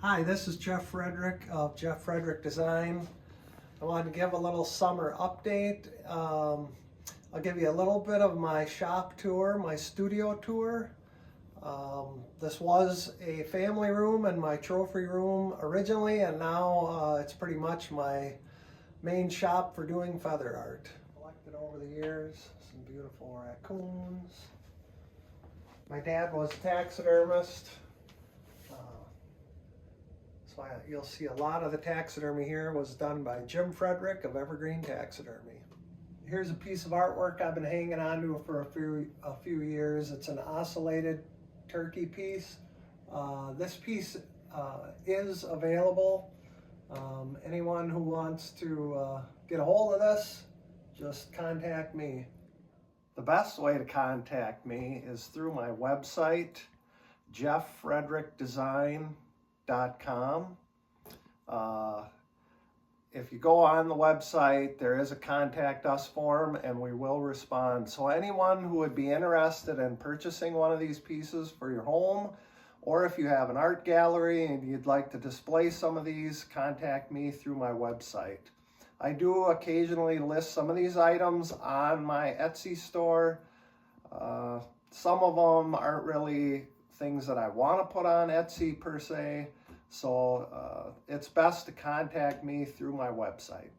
Hi, this is Jeff Fredrick of Jeff Fredrick Design. I wanted to give a little summer update. I'll give you a little bit of my shop tour, my studio tour. This was a family room and my trophy room originally, and now it's pretty much my main shop for doing feather art. Collected over the years some beautiful raccoons. My dad was a taxidermist. You'll see a lot of the taxidermy here was done by Jim Fredrick of Evergreen Taxidermy. Here's a piece of artwork I've been hanging on to for a few years. It's an oscillated turkey piece. This piece is available. Anyone who wants to get a hold of this, just contact me. The best way to contact me is through my website, jefffredrickdesign.com. If you go on the website, there is a contact us form and we will respond. So anyone who would be interested in purchasing one of these pieces for your home, or if you have an art gallery and you'd like to display some of these, contact me through my website. I do occasionally list some of these items on my Etsy store. Some of them aren't really things that I want to put on Etsy per se. So it's best to contact me through my website.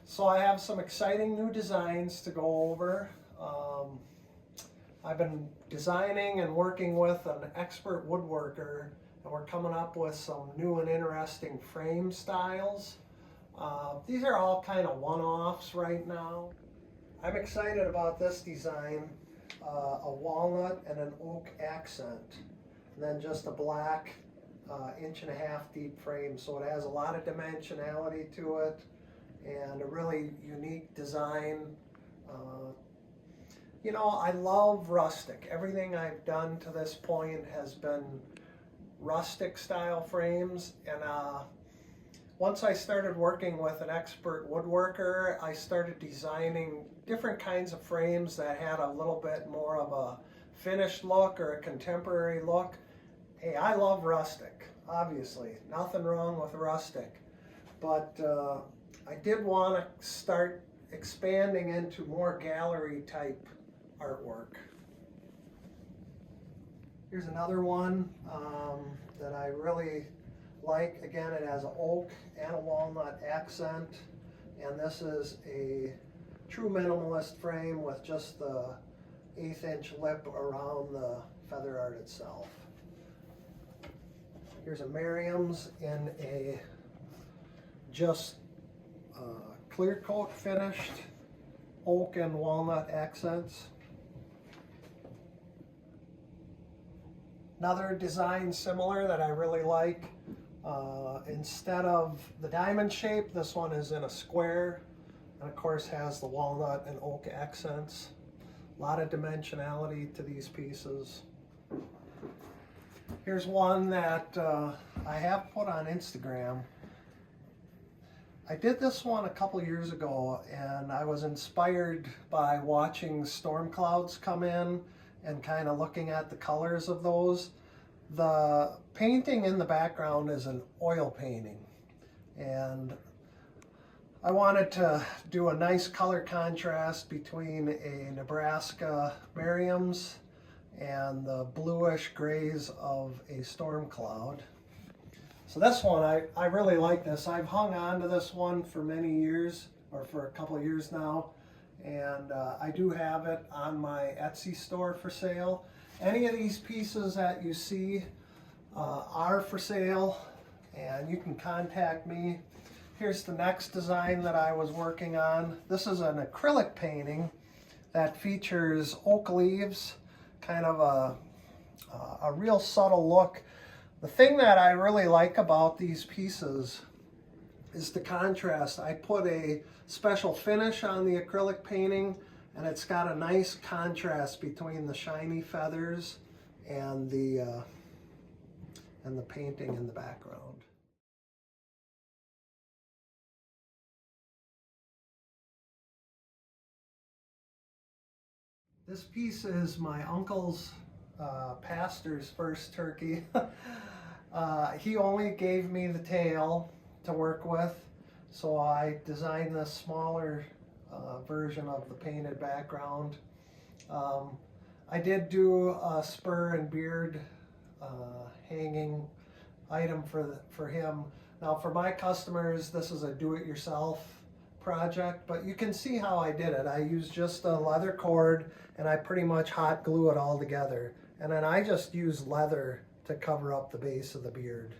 So I have some exciting new designs to go over. I've been designing and working with an expert woodworker, and we're coming up with some new and interesting frame styles. These are all kind of one-offs right now. I'm excited about this design, a walnut and an oak accent, and then just a black 1.5-inch deep frame. So it has a lot of dimensionality to it and a really unique design. You know, I love rustic. Everything I've done to this point has been rustic style frames, and once I started working with an expert woodworker, I started designing different kinds of frames that had a little bit more of a finished look or a contemporary look. Hey, I love rustic, obviously. Nothing wrong with rustic. But I did want to start expanding into more gallery type artwork. Here's another one that I really like. Again, it has an oak and a walnut accent, and this is a true minimalist frame with just the 1/8-inch lip around the feather art itself. Here's a Merriam's in a just clear coat finished oak and walnut accents. Another design similar that I really like. Instead of the diamond shape, this one is in a square, and of course has the walnut and oak accents. A lot of dimensionality to these pieces. Here's one that I have put on Instagram. I did this one a couple years ago, and I was inspired by watching storm clouds come in and kind of looking at the colors of those. The painting in the background is an oil painting, and I wanted to do a nice color contrast between a Nebraska Merriam's and the bluish grays of a storm cloud. So this one, I really like this. I've hung on to this one for many years, or for a couple of years now, and I do have it on my Etsy store for sale. Any of these pieces that you see are for sale, and you can contact me. Here's the next design that I was working on. This is an acrylic painting that features oak leaves, kind of a real subtle look. The thing that I really like about these pieces is the contrast. I put a special finish on the acrylic painting, and it's got a nice contrast between the shiny feathers and the painting in the background. This piece is my uncle's pastor's first turkey. He only gave me the tail to work with, so I designed this smaller version of the painted background. I did do a spur and beard hanging item for him. Now for my customers, this is a do-it-yourself project, but you can see how I did it. I used just a leather cord and I pretty much hot glue it all together. And then I just used leather to cover up the base of the beard.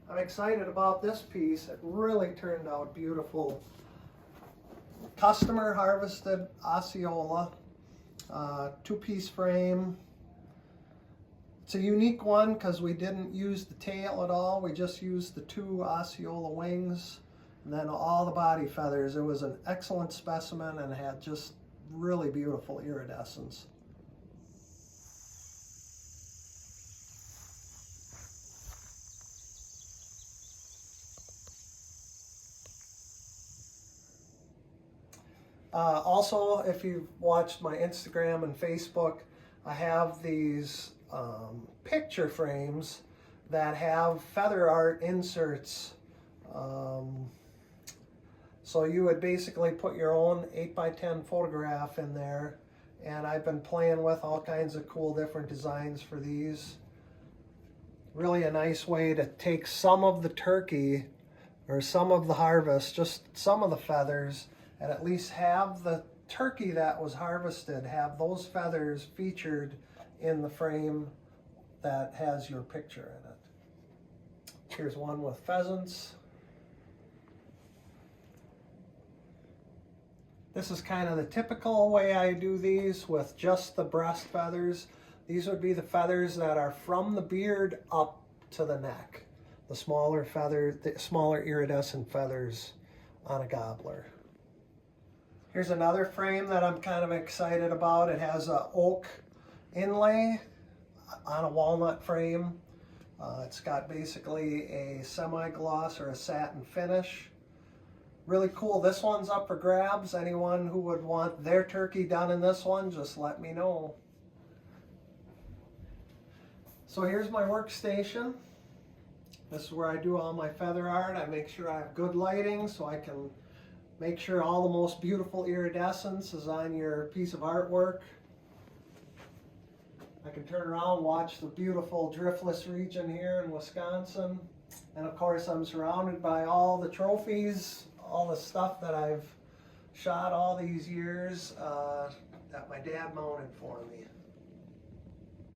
I'm excited about this piece. It really turned out beautiful. Customer harvested Osceola, two-piece frame. It's a unique one because we didn't use the tail at all. We just used the two Osceola wings and then all the body feathers. It was an excellent specimen and had just really beautiful iridescence. Also, if you've watched my Instagram and Facebook, I have these picture frames that have feather art inserts. So you would basically put your own 8x10 photograph in there, and I've been playing with all kinds of cool different designs for these. Really a nice way to take some of the turkey or some of the harvest, just some of the feathers, and at least have the turkey that was harvested, have those feathers featured in the frame that has your picture in it. Here's one with pheasants. This is kind of the typical way I do these with just the breast feathers. These would be the feathers that are from the beard up to the neck. The smaller feather, the smaller iridescent feathers on a gobbler. Here's another frame that I'm kind of excited about. It has an oak inlay on a walnut frame. It's got basically a semi-gloss or a satin finish. Really cool. This one's up for grabs. Anyone who would want their turkey done in this one, just let me know. So here's my workstation. This is where I do all my feather art. I make sure I have good lighting so I can make sure all the most beautiful iridescence is on your piece of artwork. I can turn around and watch the beautiful driftless region here in Wisconsin. And of course I'm surrounded by all the trophies, all the stuff that I've shot all these years that my dad mounted for me.